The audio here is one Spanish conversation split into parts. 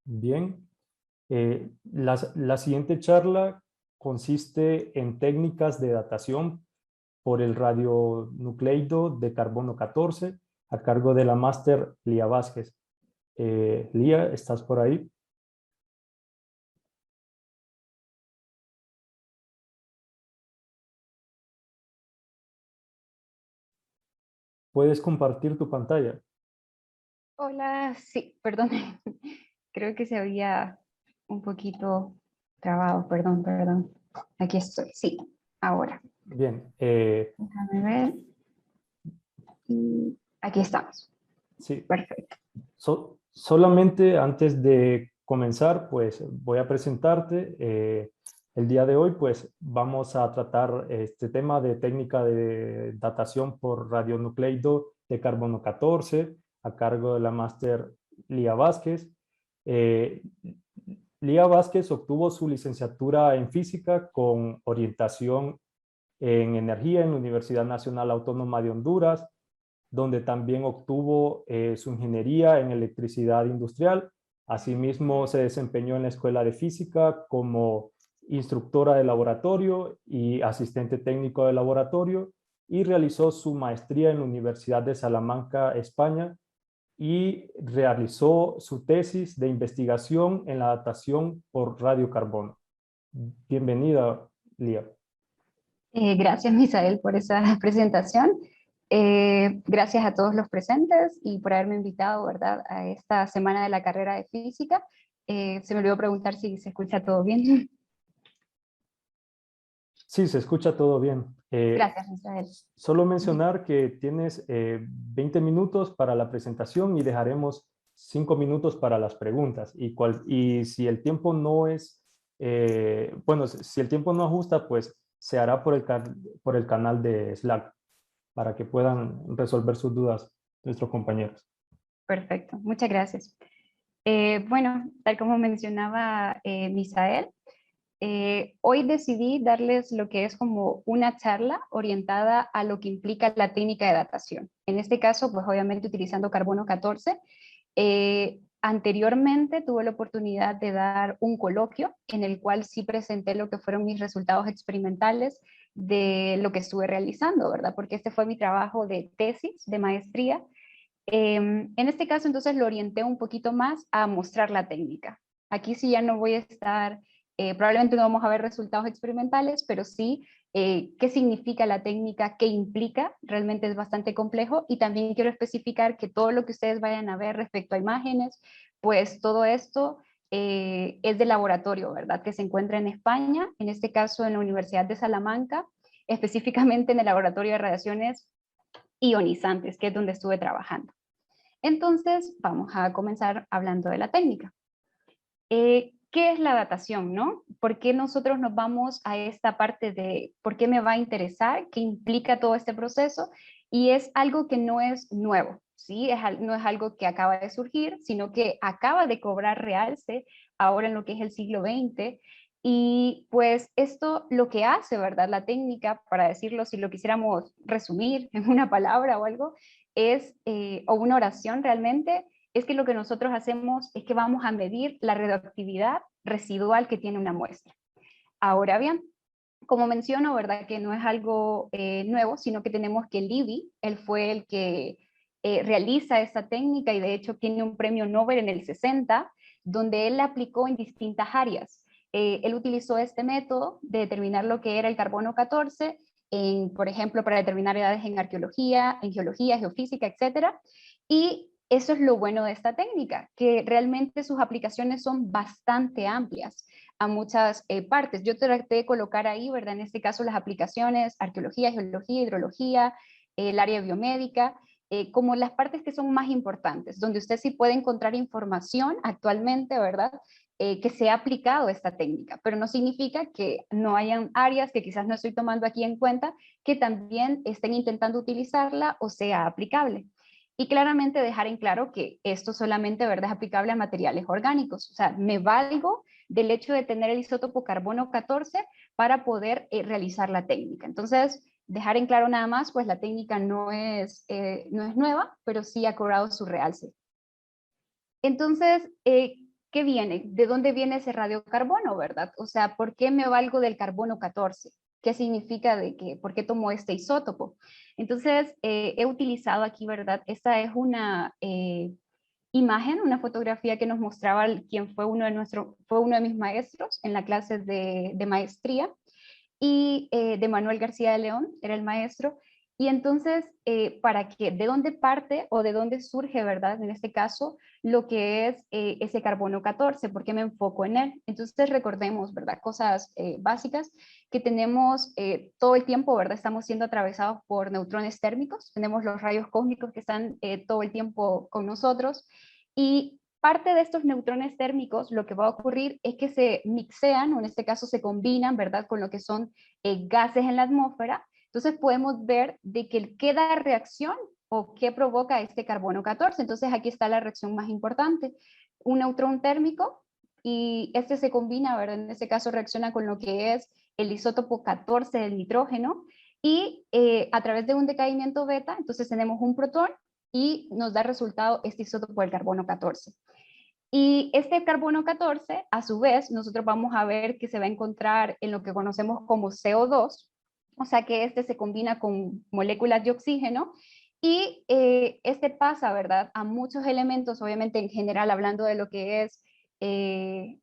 Bien, la siguiente charla consiste en técnicas de datación por el radionucleido de carbono 14 a cargo de la máster Lía Vázquez. Lía, ¿estás por ahí? ¿Puedes compartir tu pantalla? Hola, sí, perdón, creo que se había un poquito trabado, perdón. Aquí estoy, sí, ahora. Bien, Déjame ver. Y aquí estamos, sí. perfecto. Solamente antes de comenzar, pues voy a presentarte. El día de hoy, pues vamos a tratar este tema de técnica de datación por radionucleido de carbono 14 a cargo de la máster Lía Vázquez. Eh, Lía Vázquez obtuvo su licenciatura en física con orientación en energía en la Universidad Nacional Autónoma de Honduras, donde también obtuvo su ingeniería en electricidad industrial. Asimismo, se desempeñó en la Escuela de Física como instructora de laboratorio y asistente técnico de laboratorio, y realizó su maestría en la Universidad de Salamanca, España, y realizó su tesis de investigación en la datación por radiocarbono. Bienvenida, Lía. Gracias, Misael, por esa presentación. Gracias a todos los presentes y por haberme invitado, ¿verdad?, a esta semana de la carrera de física. Se me olvidó preguntar si se escucha todo bien. Sí, se escucha todo bien. Gracias, Misael. Solo mencionar que tienes 20 minutos para la presentación y dejaremos 5 minutos para las preguntas. Y si el tiempo no es, bueno, si el tiempo no ajusta, pues se hará por el canal de Slack para que puedan resolver sus dudas nuestros compañeros. Perfecto, muchas gracias. Bueno, tal como mencionaba Misael, hoy decidí darles lo que es como una charla orientada a lo que implica la técnica de datación. En este caso, pues obviamente utilizando carbono 14. Anteriormente tuve la oportunidad de dar un coloquio en el cual sí presenté lo que fueron mis resultados experimentales de lo que estuve realizando, ¿verdad? Porque este fue mi trabajo de tesis, de maestría. En este caso, entonces, lo orienté un poquito más a mostrar la técnica. Aquí sí ya no voy a estar, probablemente no vamos a ver resultados experimentales, pero sí qué significa la técnica, qué implica, realmente es bastante complejo, y también quiero especificar que todo lo que ustedes vayan a ver respecto a imágenes, pues todo esto es de laboratorio, ¿verdad? Que se encuentra en España, en este caso en la Universidad de Salamanca, específicamente en el laboratorio de radiaciones ionizantes, que es donde estuve trabajando. Entonces, vamos a comenzar hablando de la técnica. ¿Qué es la datación, no? ¿Por qué nosotros nos vamos a esta parte de por qué me va a interesar, qué implica todo este proceso? Y es algo que no es nuevo, ¿sí? No es algo que acaba de surgir, sino que acaba de cobrar realce ahora en lo que es el siglo XX. Y pues esto lo que hace, ¿verdad? La técnica, para decirlo, si lo quisiéramos resumir en una palabra o algo, es, o una oración realmente, es que lo que nosotros hacemos es que vamos a medir la radioactividad residual que tiene una muestra. Ahora bien, como menciono, ¿verdad? Que no es algo nuevo, sino que tenemos que Libby, él fue el que realiza esta técnica y de hecho tiene un premio Nobel en el 60, donde él la aplicó en distintas áreas. Él utilizó este método de determinar lo que era el carbono 14, por ejemplo, para determinar edades en arqueología, en geología, geofísica, etcétera. Y eso es lo bueno de esta técnica, que realmente sus aplicaciones son bastante amplias a muchas partes. Yo traté de colocar ahí, ¿verdad? En este caso las aplicaciones, arqueología, geología, hidrología, el área biomédica, como las partes que son más importantes, donde usted sí puede encontrar información actualmente, ¿verdad? Que se ha aplicado esta técnica, pero no significa que no hayan áreas que quizás no estoy tomando aquí en cuenta que también estén intentando utilizarla o sea aplicable. Y claramente dejar en claro que esto solamente, ¿verdad?, es aplicable a materiales orgánicos. O sea, me valgo del hecho de tener el isótopo carbono 14 para poder realizar la técnica. Entonces, dejar en claro nada más, pues la técnica no es nueva, pero sí ha cobrado su realce. Entonces, ¿qué viene? ¿De dónde viene ese radiocarbono, verdad? O sea, ¿por qué me valgo del carbono 14? ¿Qué significa de que, por qué tomo este isótopo? Entonces, he utilizado aquí, ¿verdad? Esta es una imagen, una fotografía que nos mostraba quien fue fue uno de mis maestros en la clase de maestría, y de Manuel García de León, era el maestro. Y entonces, para que, ¿de dónde parte o de dónde surge, verdad? En este caso, lo que es ese carbono 14, ¿por qué me enfoco en él? Entonces, recordemos, ¿verdad? Cosas básicas que tenemos todo el tiempo, ¿verdad? Estamos siendo atravesados por neutrones térmicos, tenemos los rayos cósmicos que están todo el tiempo con nosotros, y parte de estos neutrones térmicos, lo que va a ocurrir es que se mixean, o en este caso se combinan, ¿verdad?, con lo que son gases en la atmósfera. Entonces podemos ver de que queda reacción o qué provoca este carbono 14. Entonces aquí está la reacción más importante. Un neutrón térmico, y este se combina, ¿verdad? En este caso reacciona con lo que es el isótopo 14 del nitrógeno, y a través de un decaimiento beta, entonces tenemos un protón y nos da resultado este isótopo del carbono 14. Y este carbono 14, a su vez, nosotros vamos a ver que se va a encontrar en lo que conocemos como CO2, o sea que este se combina con moléculas de oxígeno, y este pasa, ¿verdad?, a muchos elementos, obviamente en general hablando de lo que es eh,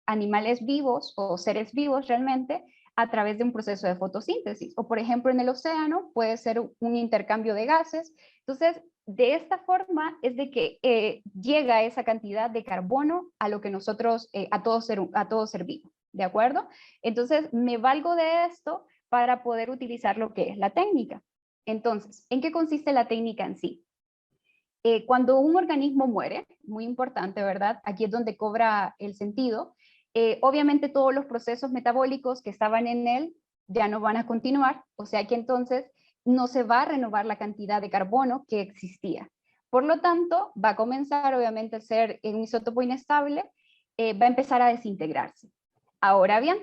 animales vivos o seres vivos realmente, a través de un proceso de fotosíntesis. O por ejemplo en el océano puede ser un intercambio de gases. Entonces, de esta forma es de que llega esa cantidad de carbono a lo que nosotros, a todo ser vivo, ¿de acuerdo? Entonces, me valgo de esto para poder utilizar lo que es la técnica. Entonces, ¿en qué consiste la técnica en sí? Cuando un organismo muere, muy importante, ¿verdad? Aquí es donde cobra el sentido. Obviamente todos los procesos metabólicos que estaban en él ya no van a continuar, o sea que entonces no se va a renovar la cantidad de carbono que existía. Por lo tanto, va a comenzar obviamente a ser un isótopo inestable, va a empezar a desintegrarse. Ahora bien,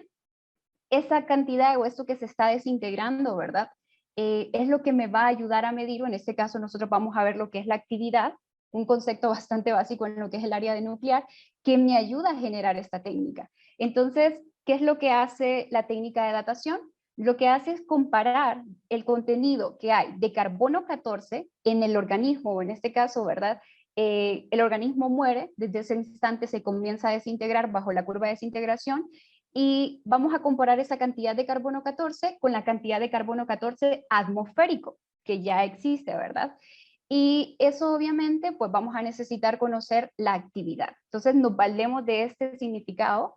esa cantidad o esto que se está desintegrando, ¿verdad? Es lo que me va a ayudar a medir, o en este caso nosotros vamos a ver lo que es la actividad, un concepto bastante básico en lo que es el área de nuclear, que me ayuda a generar esta técnica. Entonces, ¿qué es lo que hace la técnica de datación? Lo que hace es comparar el contenido que hay de carbono 14 en el organismo, o en este caso, ¿verdad? El organismo muere, desde ese instante se comienza a desintegrar bajo la curva de desintegración, y vamos a comparar esa cantidad de carbono 14 con la cantidad de carbono 14 atmosférico, que ya existe, ¿verdad? Y eso obviamente, pues vamos a necesitar conocer la actividad. Entonces nos valemos de este significado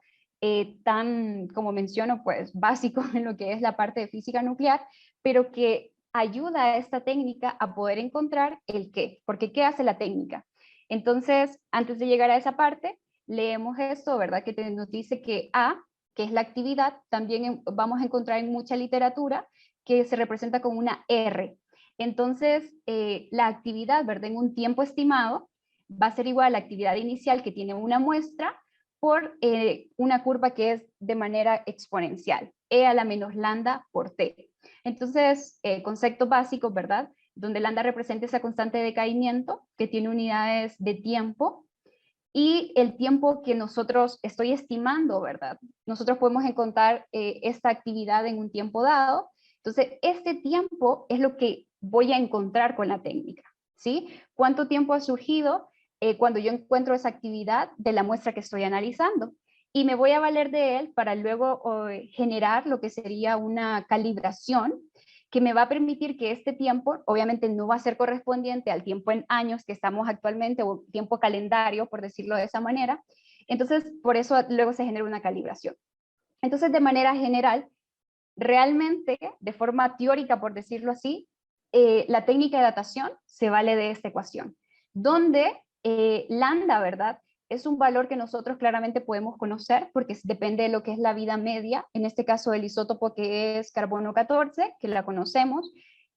tan, como menciono, pues básico en lo que es la parte de física nuclear, pero que ayuda a esta técnica a poder encontrar el qué, porque ¿qué hace la técnica? Entonces, antes de llegar a esa parte, leemos esto, ¿verdad? Que nos dice que A, que es la actividad, también vamos a encontrar en mucha literatura que se representa con una R. Entonces, la actividad, ¿verdad?, en un tiempo estimado va a ser igual a la actividad inicial que tiene una muestra por una curva que es de manera exponencial, E a la menos lambda por T. Entonces, conceptos básicos, ¿verdad?, donde lambda representa esa constante de decaimiento que tiene unidades de tiempo, y el tiempo que nosotros estoy estimando, ¿verdad? Nosotros podemos encontrar esta actividad en un tiempo dado. Entonces, este tiempo es lo que voy a encontrar con la técnica, ¿sí? ¿Cuánto tiempo ha surgido cuando yo encuentro esa actividad de la muestra que estoy analizando? Y me voy a valer de él para luego generar lo que sería una calibración que me va a permitir que este tiempo, obviamente no va a ser correspondiente al tiempo en años que estamos actualmente, o tiempo calendario, por decirlo de esa manera. Entonces, por eso luego se genera una calibración. Entonces, de manera general, realmente, de forma teórica, por decirlo así, la técnica de datación se vale de esta ecuación, donde lambda, ¿verdad?, es un valor que nosotros claramente podemos conocer porque depende de lo que es la vida media, en este caso el isótopo que es carbono 14, que la conocemos,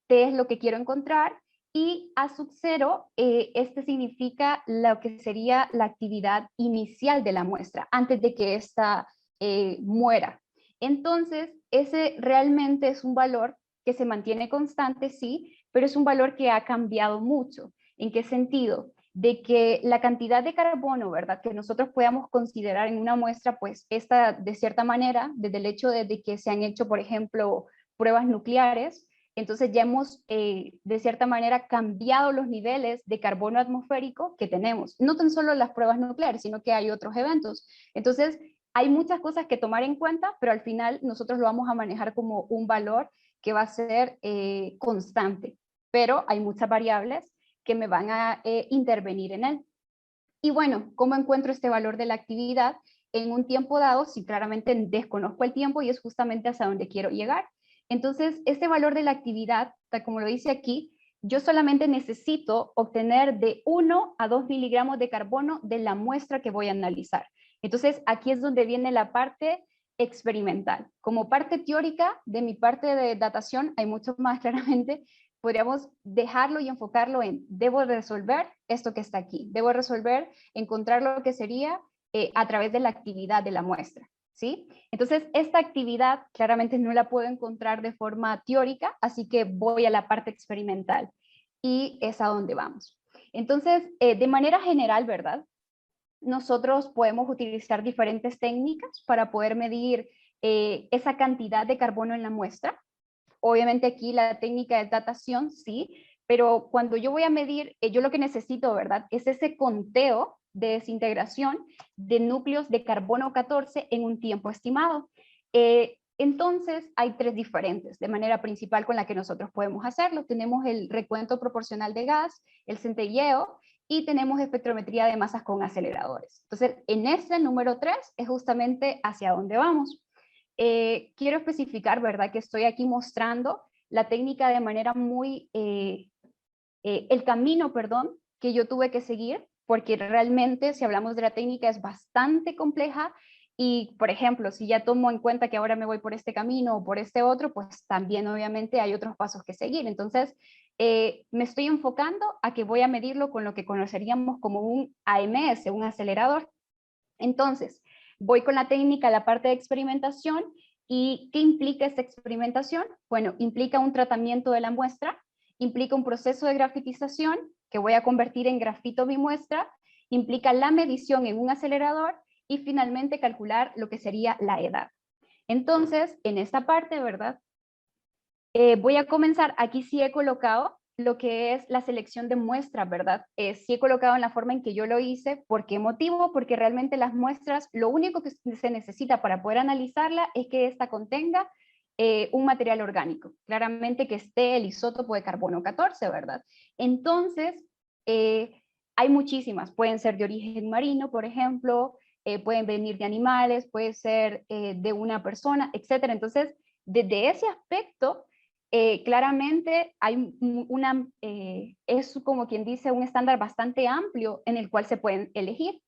T es lo que quiero encontrar, y A sub 0, este significa lo que sería la actividad inicial de la muestra, antes de que ésta muera. Entonces, ese realmente es un valor que se mantiene constante, sí, pero es un valor que ha cambiado mucho. ¿En qué sentido? de que la cantidad de carbono, ¿verdad?, que nosotros podamos considerar en una muestra, pues esta de cierta manera, desde el hecho de que se han hecho, por ejemplo, pruebas nucleares, entonces ya hemos de cierta manera cambiado los niveles de carbono atmosférico que tenemos. No tan solo las pruebas nucleares, sino que hay otros eventos. Entonces, hay muchas cosas que tomar en cuenta, pero al final nosotros lo vamos a manejar como un valor que va a ser constante, pero hay muchas variables que me van a intervenir en él. Y bueno, ¿cómo encuentro este valor de la actividad en un tiempo dado si claramente desconozco el tiempo y es justamente hacia donde quiero llegar? Entonces, este valor de la actividad, tal como lo dice aquí, yo solamente necesito obtener de 1 a 2 miligramos de carbono de la muestra que voy a analizar. Entonces, aquí es donde viene la parte experimental. Como parte teórica de mi parte de datación, hay mucho más claramente, podríamos dejarlo y enfocarlo en, debo resolver esto que está aquí, debo resolver, encontrar lo que sería a través de la actividad de la muestra, ¿sí? Entonces, esta actividad claramente no la puedo encontrar de forma teórica, así que voy a la parte experimental y es a donde vamos. Entonces, de manera general, ¿verdad? Nosotros podemos utilizar diferentes técnicas para poder medir esa cantidad de carbono en la muestra. Obviamente aquí la técnica de datación, sí, pero cuando yo voy a medir, yo lo que necesito, ¿verdad?, es ese conteo de desintegración de núcleos de carbono 14 en un tiempo estimado. Entonces, hay 3 diferentes de manera principal con la que nosotros podemos hacerlo. Tenemos el recuento proporcional de gas, el centelleo, y tenemos espectrometría de masas con aceleradores. Entonces, en este número 3 es justamente hacia dónde vamos. Quiero especificar, ¿verdad?, que estoy aquí mostrando la técnica de manera muy, el camino, perdón, que yo tuve que seguir, porque realmente si hablamos de la técnica es bastante compleja y, por ejemplo, si ya tomo en cuenta que ahora me voy por este camino o por este otro, pues también obviamente hay otros pasos que seguir. Entonces, me estoy enfocando a que voy a medirlo con lo que conoceríamos como un AMS, un acelerador. Entonces, voy con la técnica, la parte de experimentación. ¿Y qué implica esta experimentación? Bueno, implica un tratamiento de la muestra, implica un proceso de grafitización que voy a convertir en grafito mi muestra, implica la medición en un acelerador y finalmente calcular lo que sería la edad. Entonces, en esta parte, ¿verdad? Voy a comenzar, aquí sí he colocado lo que es la selección de muestras, ¿verdad? Sí he colocado en la forma en que yo lo hice. ¿Por qué motivo? Porque realmente las muestras, lo único que se necesita para poder analizarla es que ésta contenga un material orgánico. Claramente que esté el isótopo de carbono 14, ¿verdad? Entonces, hay muchísimas. Pueden ser de origen marino, por ejemplo, pueden venir de animales, puede ser de una persona, etcétera. Entonces, desde ese aspecto, claramente hay es como quien dice un estándar bastante amplio en el cual se pueden elegir.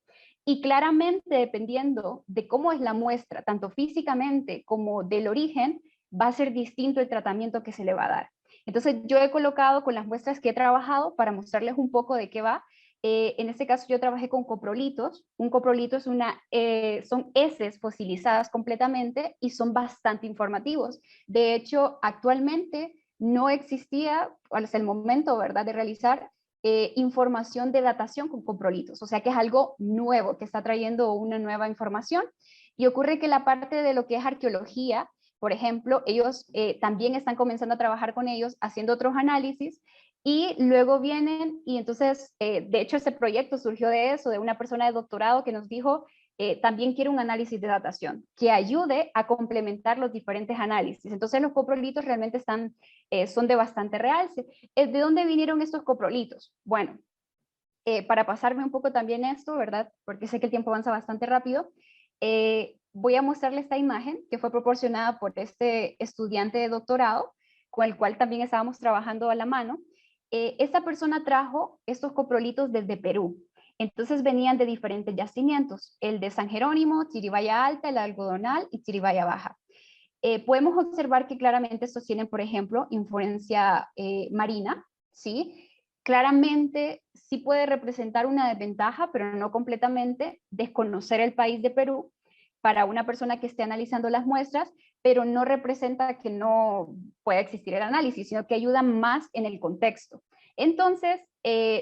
Y claramente dependiendo de cómo es la muestra, tanto físicamente como del origen, va a ser distinto el tratamiento que se le va a dar. Entonces yo he colocado con las muestras que he trabajado para mostrarles un poco de qué va. En este caso yo trabajé con coprolitos. Un coprolito es son heces fosilizadas completamente y son bastante informativos. De hecho, actualmente no existía, hasta el momento, ¿verdad?, de realizar información de datación con coprolitos. O sea que es algo nuevo, que está trayendo una nueva información. Y ocurre que la parte de lo que es arqueología, por ejemplo, ellos también están comenzando a trabajar con ellos, haciendo otros análisis, y luego vienen, y entonces, de hecho, este proyecto surgió de eso, de una persona de doctorado que nos dijo, también quiero un análisis de datación que ayude a complementar los diferentes análisis. Entonces los coprolitos realmente son de bastante realce. ¿De dónde vinieron estos coprolitos? Bueno, para pasarme un poco también esto, ¿verdad? Porque sé que el tiempo avanza bastante rápido, voy a mostrarle esta imagen que fue proporcionada por este estudiante de doctorado, con el cual también estábamos trabajando a la mano. Esta persona trajo estos coprolitos desde Perú. Entonces venían de diferentes yacimientos, el de San Jerónimo, Chiribaya Alta, el Algodonal y Chiribaya Baja. Podemos observar que claramente estos tienen, por ejemplo, influencia marina, ¿sí? Claramente sí puede representar una desventaja, pero no completamente, desconocer el país de Perú para una persona que esté analizando las muestras, pero no representa que no pueda existir el análisis, sino que ayuda más en el contexto. Entonces,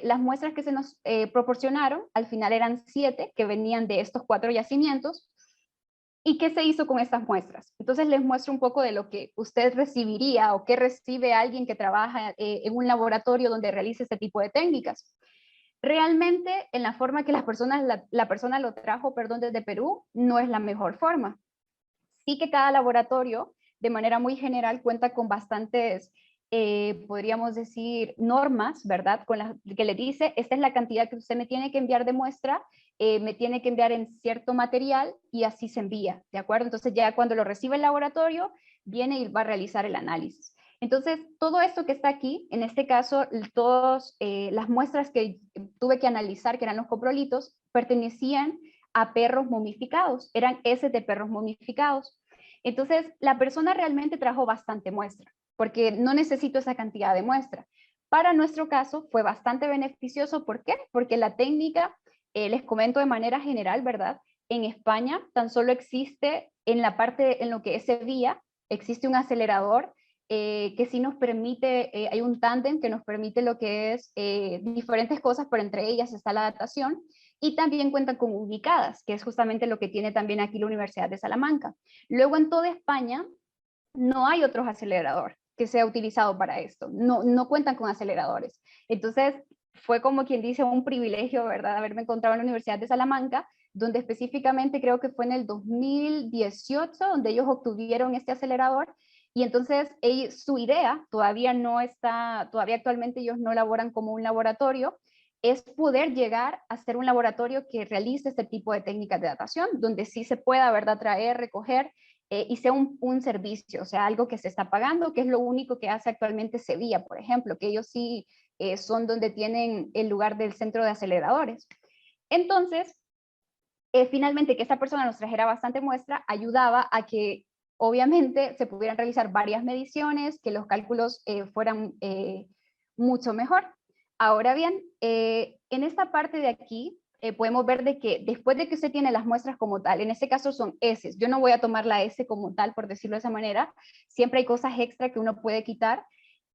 las muestras que se nos proporcionaron, al final eran 7 que venían de estos 4 yacimientos. ¿Y qué se hizo con estas muestras? Entonces les muestro un poco de lo que usted recibiría o qué recibe alguien que trabaja en un laboratorio donde realice este tipo de técnicas. Realmente, en la forma que la persona lo trajo, perdón, desde Perú, no es la mejor forma. Sí que cada laboratorio, de manera muy general, cuenta con bastantes, podríamos decir, normas, ¿verdad? Con las que le dice, esta es la cantidad que usted me tiene que enviar de muestra, me tiene que enviar en cierto material y así se envía, ¿de acuerdo? Entonces ya cuando lo recibe el laboratorio, viene y va a realizar el análisis. Entonces, todo esto que está aquí, en este caso, todas las muestras que tuve que analizar, que eran los coprolitos, pertenecían a perros momificados, eran heces de perros momificados. Entonces, la persona realmente trajo bastante muestra, porque no necesito esa cantidad de muestra. Para nuestro caso fue bastante beneficioso, ¿por qué? Porque la técnica, les comento de manera general, ¿verdad? En España tan solo existe en la parte, en lo que es Sevilla, existe un acelerador que sí nos permite, hay un tándem que nos permite lo que es diferentes cosas, pero entre ellas está la datación, y también cuentan con ubicadas, que es justamente lo que tiene también aquí la Universidad de Salamanca. Luego en toda España no hay otro acelerador que sea utilizado para esto, no cuentan con aceleradores. Entonces fue como quien dice un privilegio, ¿verdad?, haberme encontrado en la Universidad de Salamanca, donde específicamente creo que fue en el 2018 donde ellos obtuvieron este acelerador. Y entonces su idea todavía no está, todavía actualmente ellos no laboran como un laboratorio, es poder llegar a ser un laboratorio que realice este tipo de técnicas de datación, donde sí se pueda, ¿verdad?, traer, recoger y sea un servicio, o sea, algo que se está pagando, que es lo único que hace actualmente Sevilla, por ejemplo, que ellos sí son donde tienen el lugar del centro de aceleradores. Entonces, finalmente que esta persona nos trajera bastante muestra ayudaba a que obviamente se pudieran realizar varias mediciones, que los cálculos fueran mucho mejor. Ahora bien, en esta parte de aquí podemos ver de que después de que usted tiene las muestras como tal, en este caso son S, yo no voy a tomar la S como tal, por decirlo de esa manera, siempre hay cosas extra que uno puede quitar,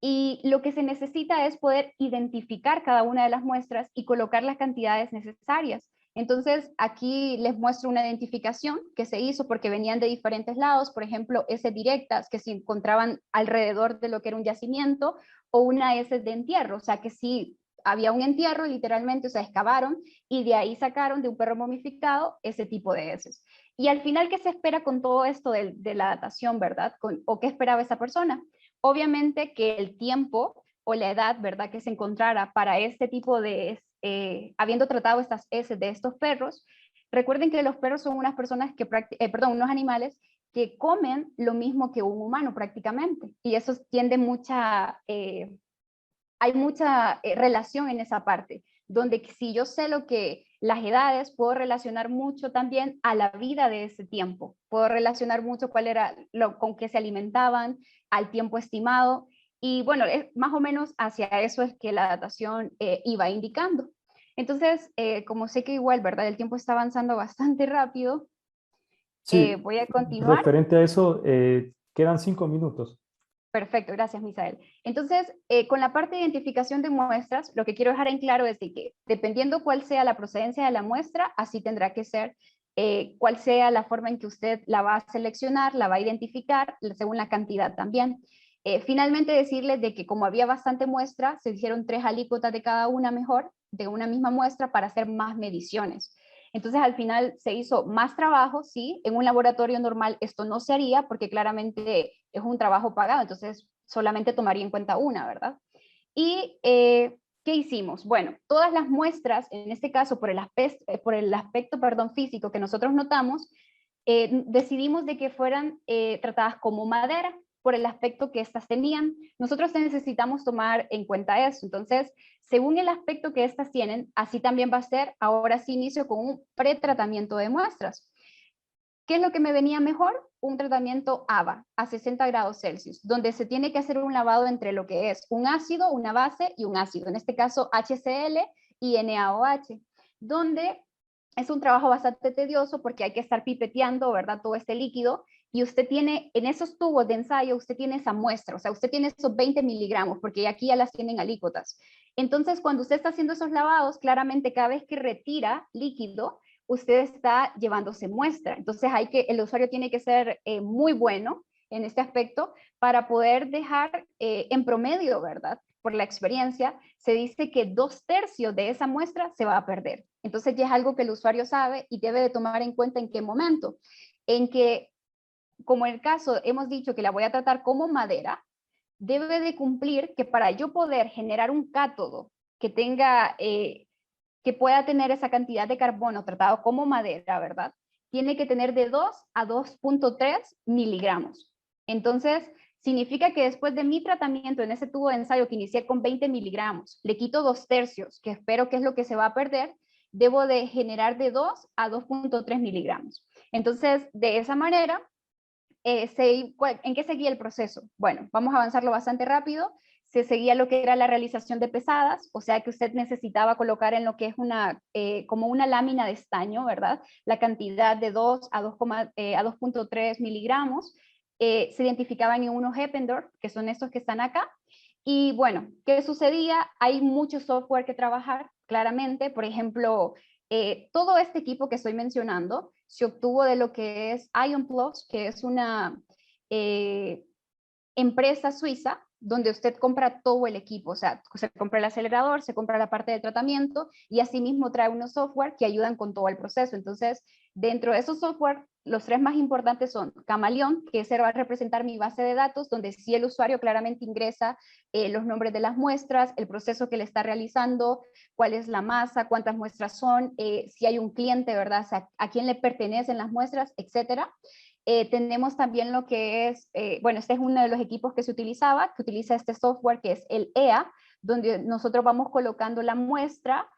y lo que se necesita es poder identificar cada una de las muestras y colocar las cantidades necesarias. Entonces, aquí les muestro una identificación que se hizo porque venían de diferentes lados, por ejemplo, S directas que se encontraban alrededor de lo que era un yacimiento, o una S de entierro, o sea que sí había un entierro literalmente, o sea, excavaron y de ahí sacaron de un perro momificado ese tipo de heces. Y al final, ¿qué se espera con todo esto de la datación, verdad? ¿O qué esperaba esa persona? Obviamente que el tiempo o la edad, ¿verdad?, que se encontrara para este tipo de, habiendo tratado estas heces de estos perros, recuerden que los perros son unas personas que, unos animales que comen lo mismo que un humano prácticamente, y eso tiende hay mucha relación en esa parte, donde si yo sé lo que las edades, puedo relacionar mucho también a la vida de ese tiempo, puedo relacionar mucho cuál era con qué se alimentaban, al tiempo estimado, y bueno, más o menos hacia eso es que la datación iba indicando. Entonces, como sé que igual, ¿verdad?, el tiempo está avanzando bastante rápido, Sí, voy a continuar. referente a eso, quedan 5 minutos. Perfecto, gracias, Misael. Entonces, con la parte de identificación de muestras, lo que quiero dejar en claro es de que dependiendo cuál sea la procedencia de la muestra, así tendrá que ser cuál sea la forma en que usted la va a seleccionar, la va a identificar, según la cantidad también. Finalmente, decirles de que como había bastante muestra, se hicieron 3 alícuotas de cada una mejor, de una misma muestra, para hacer más mediciones. Entonces, al final se hizo más trabajo, sí, en un laboratorio normal esto no se haría porque claramente es un trabajo pagado, entonces solamente tomaría en cuenta una, ¿verdad? Y, ¿qué hicimos? Bueno, todas las muestras, en este caso por el aspecto, perdón, físico que nosotros notamos, decidimos de que fueran tratadas como madera por el aspecto que éstas tenían. Nosotros necesitamos tomar en cuenta eso. Entonces, según el aspecto que éstas tienen, así también va a ser, ahora sí inicio con un pretratamiento de muestras. ¿Qué es lo que me venía mejor? Un tratamiento ABA a 60 grados Celsius, donde se tiene que hacer un lavado entre lo que es un ácido, una base y un ácido, en este caso HCl y NaOH, donde es un trabajo bastante tedioso porque hay que estar pipeteando, ¿verdad?, todo este líquido, y usted tiene, en esos tubos de ensayo, usted tiene esa muestra, o sea, usted tiene esos 20 miligramos, porque aquí ya las tienen alícuotas. Entonces, cuando usted está haciendo esos lavados, claramente cada vez que retira líquido, usted está llevándose muestra. Entonces, el usuario tiene que ser muy bueno en este aspecto para poder dejar en promedio, ¿verdad? Por la experiencia, se dice que 2/3 de esa muestra se va a perder. Entonces ya es algo que el usuario sabe y debe de tomar en cuenta en qué momento. En que, como en el caso, hemos dicho que la voy a tratar como madera, debe de cumplir que para yo poder generar un cátodo que tenga, que pueda tener esa cantidad de carbono tratado como madera, ¿verdad? Tiene que tener de 2 a 2.3 miligramos. Entonces, significa que después de mi tratamiento en ese tubo de ensayo que inicié con 20 miligramos, le quito 2/3, que espero que es lo que se va a perder, debo de generar de 2 a 2.3 miligramos. Entonces, de esa manera, ¿en qué seguía el proceso? Bueno, vamos a avanzarlo bastante rápido. Se seguía lo que era la realización de pesadas, o sea que usted necesitaba colocar en lo que es como una lámina de estaño, ¿verdad? La cantidad de 2 a 2.3 miligramos. Se identificaban en unos Eppendorf, que son estos que están acá. Y bueno, ¿qué sucedía? Hay mucho software que trabajar, claramente. Por ejemplo, todo este equipo que estoy mencionando se obtuvo de lo que es Ion Plus, que es una empresa suiza donde usted compra todo el equipo, o sea, se compra el acelerador, se compra la parte de tratamiento y asimismo trae unos software que ayudan con todo el proceso. Entonces, dentro de esos software, los 3 más importantes son Camaleón, que ese va a representar mi base de datos, donde sí el usuario claramente ingresa los nombres de las muestras, el proceso que le está realizando, cuál es la masa, cuántas muestras son, si hay un cliente, ¿verdad? O sea, a quién le pertenecen las muestras, etcétera. Tenemos también lo que es, bueno, este es uno de los equipos que se utilizaba, que utiliza este software que es el EA, donde nosotros vamos colocando la muestra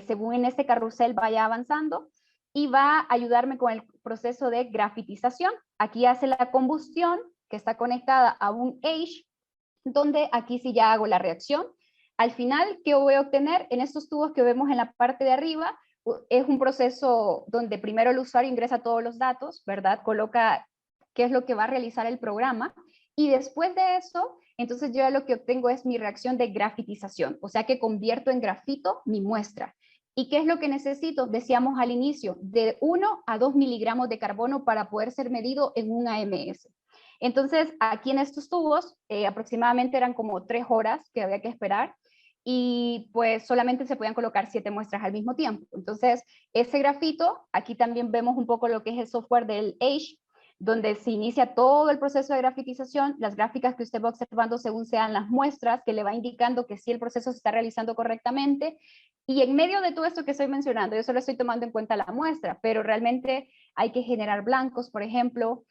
según en este carrusel vaya avanzando y va a ayudarme con el proceso de grafitización. Aquí hace la combustión que está conectada a un Age, donde aquí sí ya hago la reacción. Al final, ¿qué voy a obtener? En estos tubos que vemos en la parte de arriba, es un proceso donde primero el usuario ingresa todos los datos, ¿verdad? Coloca qué es lo que va a realizar el programa y después de eso, entonces yo lo que obtengo es mi reacción de grafitización, o sea que convierto en grafito mi muestra. ¿Y qué es lo que necesito? Decíamos al inicio, de 1 a 2 miligramos de carbono para poder ser medido en un AMS. Entonces, aquí en estos tubos, aproximadamente eran como 3 horas que había que esperar y pues solamente se podían colocar 7 muestras al mismo tiempo. Entonces, ese grafito, aquí también vemos un poco lo que es el software del Age, donde se inicia todo el proceso de grafitización, las gráficas que usted va observando según sean las muestras, que le va indicando que sí el proceso se está realizando correctamente, y en medio de todo esto que estoy mencionando, yo solo estoy tomando en cuenta la muestra, pero realmente hay que generar blancos, por ejemplo,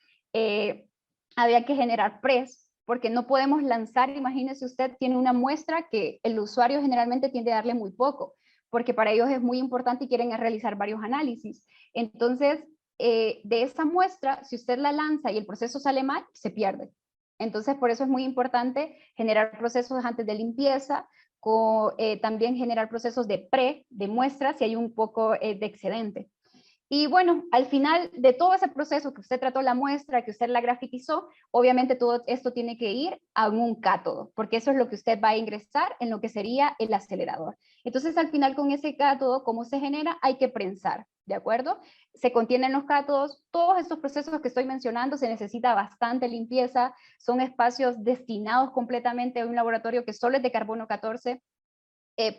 había que generar press, porque no podemos lanzar, imagínese usted, tiene una muestra que el usuario generalmente tiende a darle muy poco, porque para ellos es muy importante y quieren realizar varios análisis. Entonces, de esa muestra, si usted la lanza y el proceso sale mal, se pierde. Entonces, por eso es muy importante generar procesos antes de limpieza, también generar procesos de de muestras si hay un poco de excedente. Y bueno, al final de todo ese proceso que usted trató la muestra, que usted la grafitizó, obviamente todo esto tiene que ir a un cátodo, porque eso es lo que usted va a ingresar en lo que sería el acelerador. Entonces, al final con ese cátodo, ¿cómo se genera? Hay que prensar, ¿de acuerdo? Se contienen los cátodos, todos estos procesos que estoy mencionando, se necesita bastante limpieza, son espacios destinados completamente a un laboratorio que solo es de carbono 14,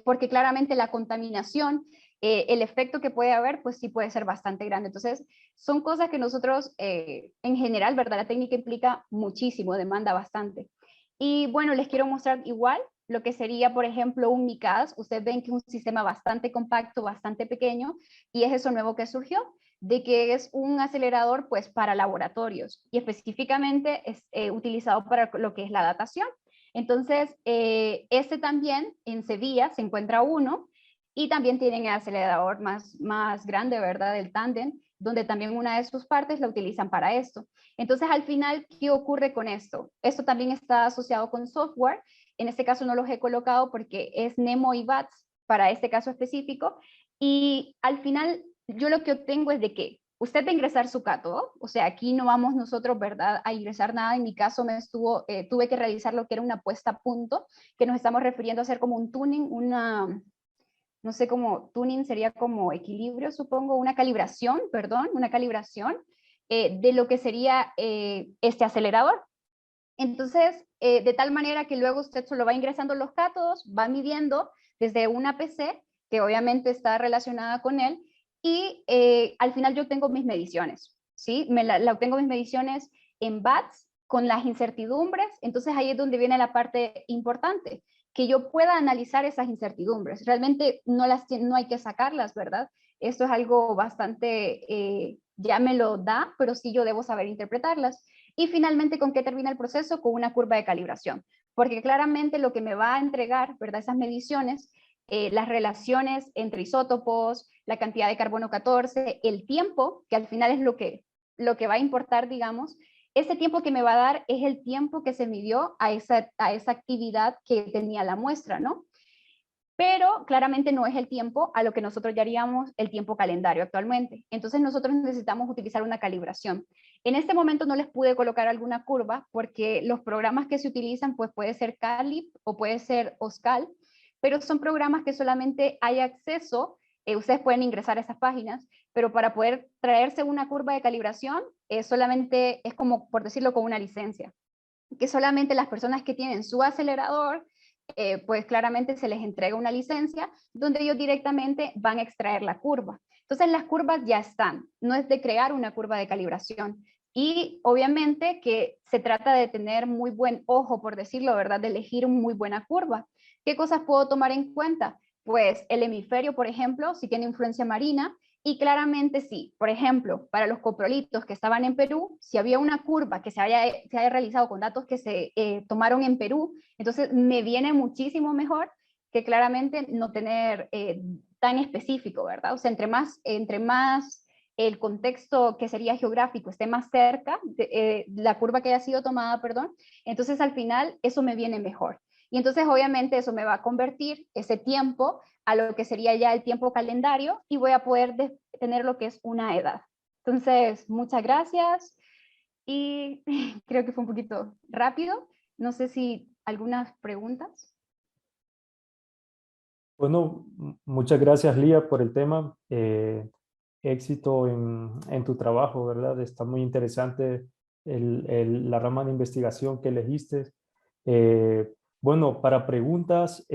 porque claramente la contaminación, el efecto que puede haber, pues sí puede ser bastante grande. Entonces, son cosas que nosotros, en general, ¿verdad? La técnica implica muchísimo, demanda bastante. Y bueno, les quiero mostrar igual lo que sería, por ejemplo, un MICAS. Ustedes ven que es un sistema bastante compacto, bastante pequeño, y es eso nuevo que surgió, de que es un acelerador pues para laboratorios, y específicamente es utilizado para lo que es la datación. Entonces, este también en Sevilla se encuentra uno y también tienen el acelerador más grande, ¿verdad? Del tándem, donde también una de sus partes la utilizan para esto. Entonces, al final, ¿qué ocurre con esto? Esto también está asociado con software. En este caso no los he colocado porque es Nemo y BATS para este caso específico. Y al final, yo lo que obtengo es de que usted va a ingresar su cátodo, o sea, aquí no vamos nosotros, ¿verdad?, a ingresar nada. En mi caso tuve que realizar lo que era una puesta a punto, que nos estamos refiriendo a hacer como un tuning, no sé cómo, tuning sería como equilibrio, supongo, una calibración, perdón, una calibración de lo que sería este acelerador. Entonces, de tal manera que luego usted solo va ingresando los cátodos, va midiendo desde una PC, que obviamente está relacionada con él, y al final yo tengo mis mediciones, ¿sí? Obtengo mis mediciones en bats con las incertidumbres. Entonces ahí es donde viene la parte importante, que yo pueda analizar esas incertidumbres. Realmente no hay que sacarlas, ¿verdad? Esto es algo bastante, ya me lo da, pero sí yo debo saber interpretarlas. Y finalmente, ¿con qué termina el proceso? Con una curva de calibración, porque claramente lo que me va a entregar, ¿verdad?, esas mediciones, las relaciones entre isótopos, la cantidad de carbono 14, el tiempo, que al final es lo que va a importar, digamos. Ese tiempo que me va a dar es el tiempo que se midió a esa actividad que tenía la muestra, ¿no? Pero claramente no es el tiempo a lo que nosotros llamaríamos el tiempo calendario actualmente. Entonces nosotros necesitamos utilizar una calibración. En este momento no les pude colocar alguna curva porque los programas que se utilizan pues puede ser Calip o puede ser Oscal, pero son programas que solamente hay acceso, ustedes pueden ingresar a esas páginas, pero para poder traerse una curva de calibración solamente es como, por decirlo, con una licencia, que solamente las personas que tienen su acelerador pues claramente se les entrega una licencia donde ellos directamente van a extraer la curva. Entonces las curvas ya están, no es de crear una curva de calibración. Y obviamente que se trata de tener muy buen ojo, por decirlo, ¿verdad? De elegir muy buena curva. ¿Qué cosas puedo tomar en cuenta? Pues el hemisferio, por ejemplo, si tiene influencia marina, y claramente sí, por ejemplo, para los coprolitos que estaban en Perú, si había una curva que se haya realizado con datos que se tomaron en Perú, entonces me viene muchísimo mejor que claramente no tener tan específico, ¿verdad? O sea, entre más el contexto que sería geográfico esté más cerca, la curva que haya sido tomada, perdón, entonces al final eso me viene mejor. Y entonces obviamente eso me va a convertir ese tiempo a lo que sería ya el tiempo calendario y voy a poder tener lo que es una edad. Entonces, muchas gracias y creo que fue un poquito rápido. No sé si algunas preguntas. Bueno, muchas gracias, Lía, por el tema. Éxito en tu trabajo, ¿verdad? Está muy interesante la rama de investigación que elegiste. Bueno, para preguntas,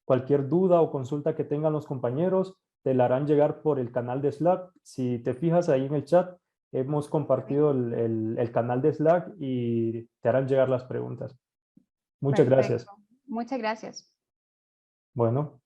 cualquier duda o consulta que tengan los compañeros, te la harán llegar por el canal de Slack. Si te fijas ahí en el chat, hemos compartido el canal de Slack y te harán llegar las preguntas. Muchas gracias. Perfecto. Muchas gracias. Bueno.